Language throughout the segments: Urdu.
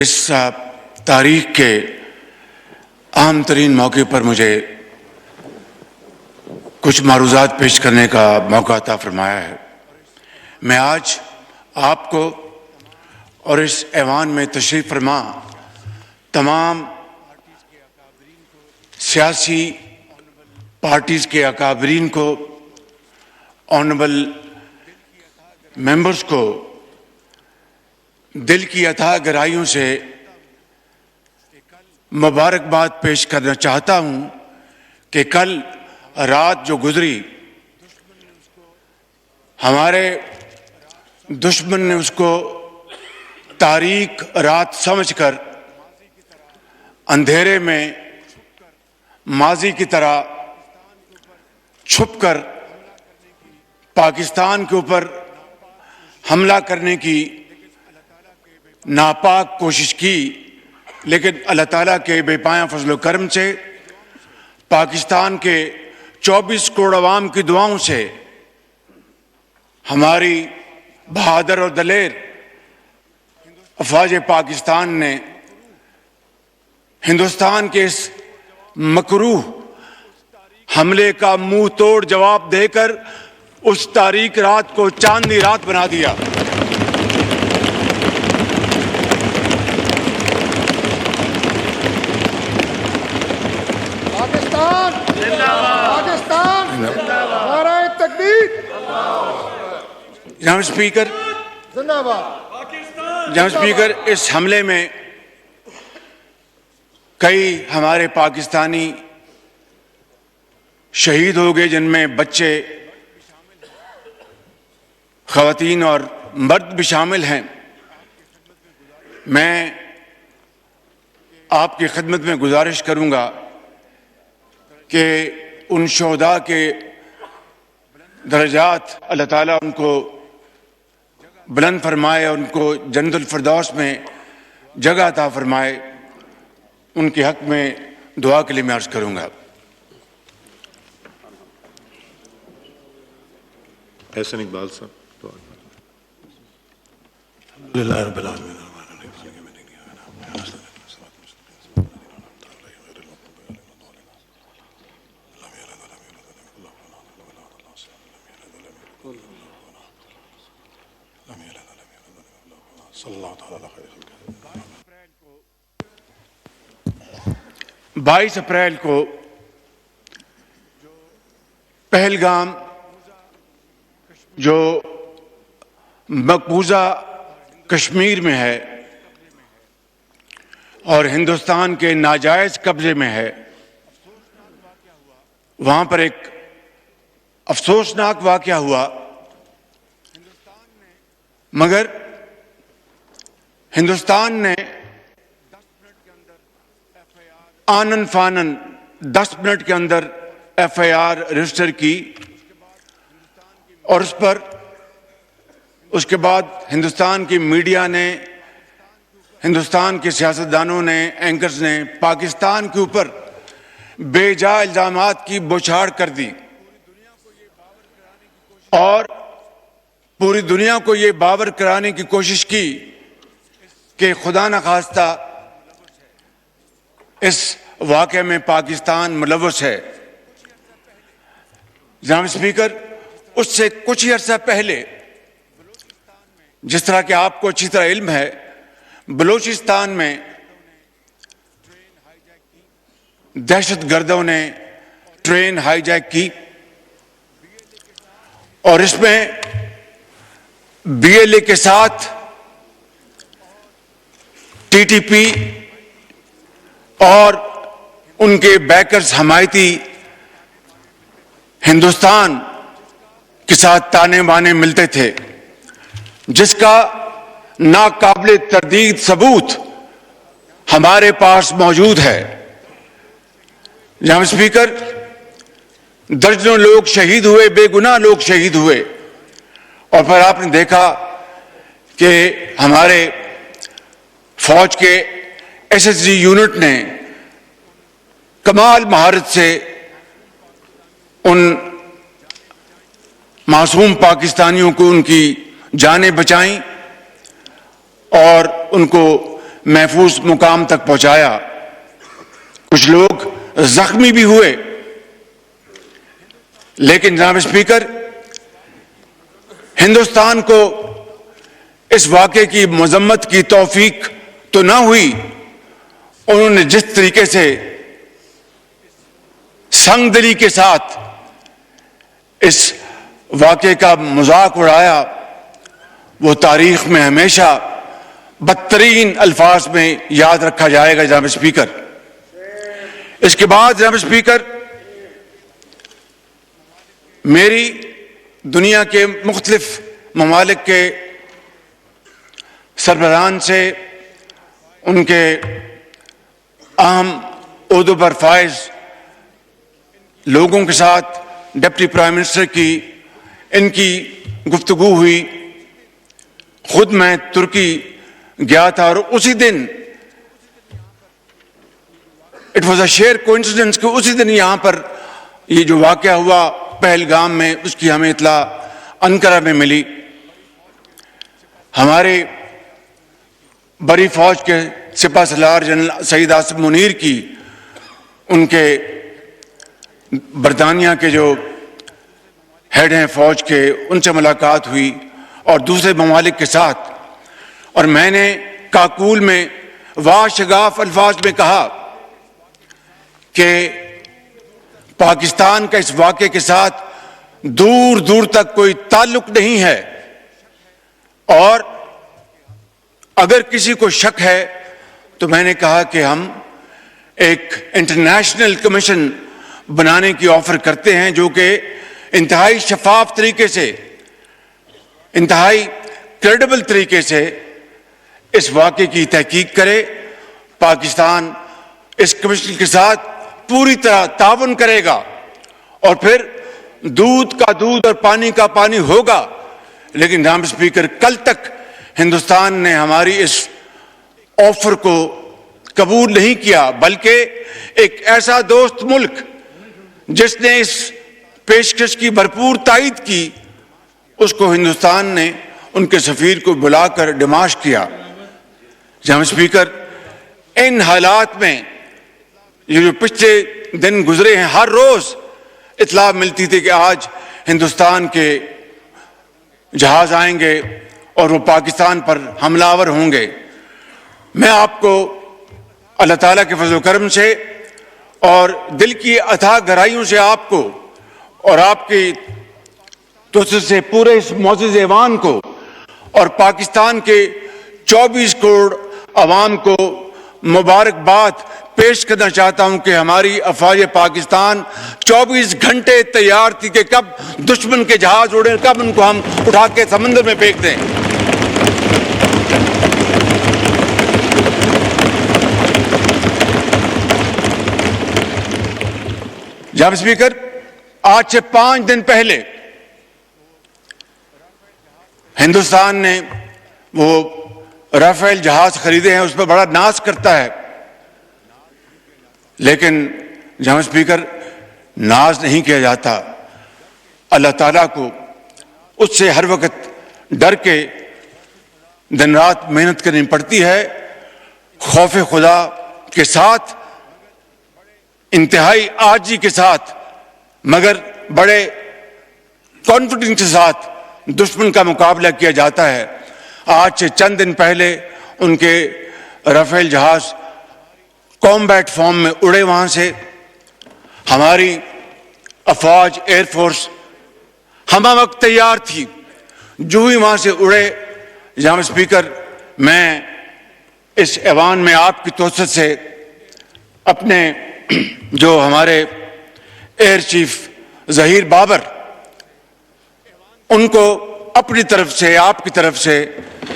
اس تاریخ کے اہم ترین موقع پر مجھے کچھ معروضات پیش کرنے کا موقع عطا فرمایا ہے۔ میں آج آپ کو اور اس ایوان میں تشریف فرما تمام سیاسی پارٹیز کے اکابرین کو، آنریبل ممبرز کو دل کی اتھاہ گہرائیوں سے مبارکباد پیش کرنا چاہتا ہوں کہ کل رات جو گزری ہمارے دشمن نے اس کو تاریک رات سمجھ کر اندھیرے میں ماضی کی طرح چھپ کر پاکستان کے اوپر حملہ کرنے کی ناپاک کوشش کی، لیکن اللہ تعالیٰ کے بے پایاں فضل و کرم سے، پاکستان کے 24 کروڑ عوام کی دعاؤں سے ہماری بہادر اور دلیر افواج پاکستان نے ہندوستان کے اس مکروہ حملے کا منہ توڑ جواب دے کر اس تاریک رات کو چاندنی رات بنا دیا۔ جناب اسپیکر، اس حملے میں کئی ہمارے پاکستانی شہید ہو گئے، جن میں بچے، خواتین اور مرد بھی شامل ہیں۔ میں آپ کی خدمت میں گزارش کروں گا کہ ان شہداء کے درجات اللہ تعالیٰ ان کو بلند فرمائے، ان کو جنت الفردوس میں جگہ عطا فرمائے۔ ان کے حق میں دعا کے لیے میں عرض کروں گا۔ احسن اقبال صاحب۔ الحمدللہ رب العالمین۔ بائیس اپریل کو پہلگام جو مقبوضہ کشمیر میں ہے اور ہندوستان کے ناجائز قبضے میں ہے، وہاں پر ایک افسوسناک واقعہ ہوا، مگر ہندوستان نے آنن فانن 10 منٹ کے اندر ایف آئی آر رجسٹر کی، اور اس کے بعد ہندوستان کی میڈیا نے، ہندوستان کے سیاستدانوں نے، اینکرز نے پاکستان کے اوپر بے جا الزامات کی بوچھاڑ کر دی اور پوری دنیا کو یہ باور کرانے کی کوشش کی کہ خدا نخواستہ اس واقعے میں پاکستان ملوث ہے۔ جناب اسپیکر، اس سے کچھ ہی عرصہ پہلے، جس طرح کہ آپ کو اچھی طرح علم ہے، بلوچستان میں دہشت گردوں نے ٹرین ہائی جیک کی، اور اس میں بی ایل اے کے ساتھ ٹی ٹی پی اور ان کے بیکرز حمایتی ہندوستان کے ساتھ تانے بانے ملتے تھے، جس کا ناقابل تردید ثبوت ہمارے پاس موجود ہے۔ جناب اسپیکر، درجنوں لوگ شہید ہوئے، بے گناہ لوگ شہید ہوئے، اور پھر آپ نے دیکھا کہ ہمارے فوج کے ایس ایس جی یونٹ نے کمال مہارت سے ان معصوم پاکستانیوں کو ان کی جانیں بچائیں اور ان کو محفوظ مقام تک پہنچایا. کچھ لوگ زخمی بھی ہوئے، لیکن جناب اسپیکر، ہندوستان کو اس واقعے کی مذمت کی توفیق تو نہ ہوئی. انہوں نے جس طریقے سے سنگ دلی کے ساتھ اس واقعے کا مذاق اڑایا، وہ تاریخ میں ہمیشہ بدترین الفاظ میں یاد رکھا جائے گا. جناب اسپیکر، اس کے بعد جناب اسپیکر، میری دنیا کے مختلف ممالک کے سربراہان سے، ان کے اہم عہدوں پر فائز لوگوں کے ساتھ، ڈپٹی پرائم منسٹر کی ان کی گفتگو ہوئی. خود میں ترکی گیا تھا اور اسی دن it was a sheer coincidence کہ اسی دن یہاں پر یہ جو واقعہ ہوا پہلگام میں، اس کی ہمیں اطلاع انقرہ میں ملی. ہمارے بڑی فوج کے سپہ سالار جنرل سعید آصف منیر کی، ان کے برطانیہ کے جو ہیڈ ہیں فوج کے، ان سے ملاقات ہوئی اور دوسرے ممالک کے ساتھ. اور میں نے کاکول میں واشگاف الفاظ میں کہا کہ پاکستان کا اس واقعے کے ساتھ دور دور تک کوئی تعلق نہیں ہے، اور اگر کسی کو شک ہے تو میں نے کہا کہ ہم ایک انٹرنیشنل کمیشن بنانے کی آفر کرتے ہیں جو کہ انتہائی شفاف طریقے سے، انتہائی کریڈیبل طریقے سے اس واقعے کی تحقیق کرے. پاکستان اس کمیشن کے ساتھ پوری طرح تعاون کرے گا، اور پھر دودھ کا دودھ اور پانی کا پانی ہوگا. لیکن جناب اسپیکر، کل تک ہندوستان نے ہماری اس آفر کو قبول نہیں کیا، بلکہ ایک ایسا دوست ملک جس نے اس پیشکش کی بھرپور تائید کی، اس کو ہندوستان نے ان کے سفیر کو بلا کر ڈماش کیا. جناب اسپیکر، ان حالات میں یہ جو پچھلے دن گزرے ہیں، ہر روز اطلاع ملتی تھی کہ آج ہندوستان کے جہاز آئیں گے اور وہ پاکستان پر حملہ آور ہوں گے. میں آپ کو اللہ تعالیٰ کے فضل و کرم سے اور دل کی اتھاہ گہرائیوں سے آپ کو اور آپ کی توسط سے پورے اس معزز ایوان کو اور پاکستان کے 24 کروڑ عوام کو مبارکباد پیش کرنا چاہتا ہوں کہ ہماری افواج پاکستان 24 گھنٹے تیار تھی کہ کب دشمن کے جہاز اڑیں، کب ان کو ہم اٹھا کے سمندر میں پھینک دیں. جناب اسپیکر، آج سے 5 دن پہلے ہندوستان نے وہ رافیل جہاز خریدے ہیں، اس پہ بڑا ناز کرتا ہے. لیکن جناب اسپیکر، ناز نہیں کیا جاتا. اللہ تعالیٰ کو اس سے ہر وقت ڈر کے دن رات محنت کرنی پڑتی ہے، خوف خدا کے ساتھ، انتہائی عاجزی کے ساتھ، مگر بڑے کانفیڈنس کے ساتھ دشمن کا مقابلہ کیا جاتا ہے. آج سے چند دن پہلے ان کے رافیل جہاز کامبیٹ فارم میں اڑے. وہاں سے ہماری افواج، ایئر فورس ہمہ وقت تیار تھی. جو ہی وہاں سے اڑے، جناب اسپیکر، میں اس ایوان میں آپ کی توسط سے اپنے جو ہمارے ایئر چیف ظہیر بابر، ان کو اپنی طرف سے، آپ کی طرف سے،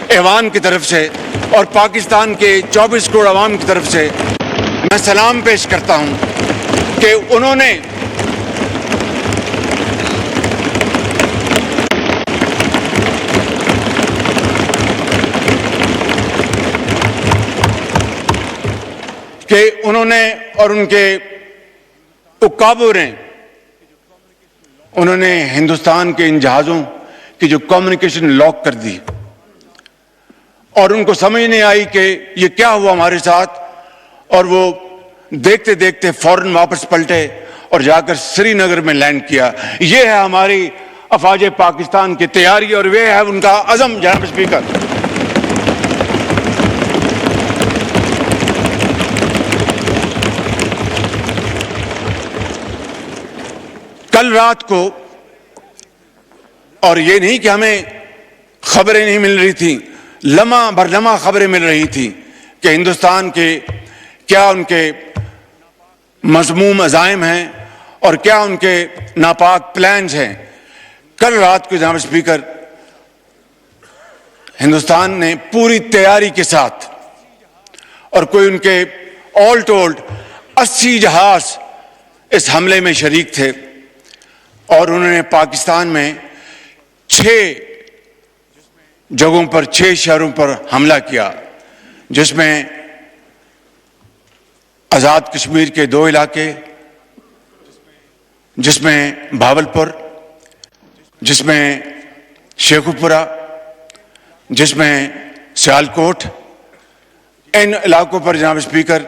ایوان کی طرف سے اور پاکستان کے 24 کروڑ عوام کی طرف سے میں سلام پیش کرتا ہوں کہ انہوں نے اور ان کے اکابوں نے انہوں نے ہندوستان کے ان جہازوں کی جو کمیونیکیشن لاک کر دی. اور ان کو سمجھ نہیں آئی کہ یہ کیا ہوا ہمارے ساتھ، اور وہ دیکھتے دیکھتے فوراً واپس پلٹے اور جا کر سری نگر میں لینڈ کیا۔ یہ ہے ہماری افواج پاکستان کی تیاری اور یہ ہے ان کا عزم جناب اسپیکر۔ کل رات کو، اور یہ نہیں کہ ہمیں خبریں نہیں مل رہی تھیں، لمحہ بر لمحہ خبریں مل رہی تھیں کہ ہندوستان کے کیا ان کے مذموم عزائم ہیں اور کیا ان کے ناپاک پلانز ہیں۔ کل رات کو جناب اسپیکر ہندوستان نے پوری تیاری کے ساتھ، اور کوئی ان کے آل ٹولڈ 80 جہاز اس حملے میں شریک تھے، اور انہوں نے پاکستان میں 6 جگہوں پر 6 شہروں پر حملہ کیا، جس میں آزاد کشمیر کے 2 علاقے، جس میں بھاولپور، جس میں شیخوپورہ، جس میں سیالکوٹ، ان علاقوں پر جناب اسپیکر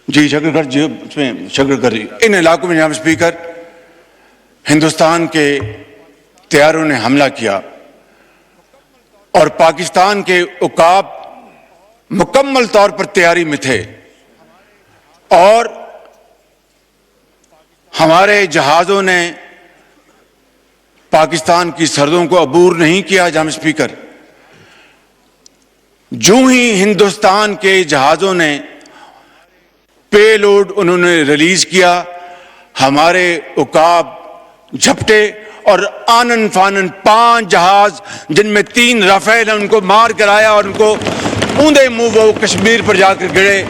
جی شکر گڑھ، جی اس میں شکر گڑھ، ان علاقوں میں جناب اسپیکر ہندوستان کے طیاروں نے حملہ کیا، اور پاکستان کے عقاب مکمل طور پر تیاری میں تھے، اور ہمارے جہازوں نے پاکستان کی سرحدوں کو عبور نہیں کیا جناب اسپیکر۔ جو ہی ہندوستان کے جہازوں نے پے لوڈ انہوں نے ریلیز کیا، ہمارے عقاب جھپٹے اور آنن فانن 5 جہاز جن میں 3 رافیل ہیں ان کو مار کر آیا، اور ان کو اوندے منہ وہ کشمیر پر جا کر گرے،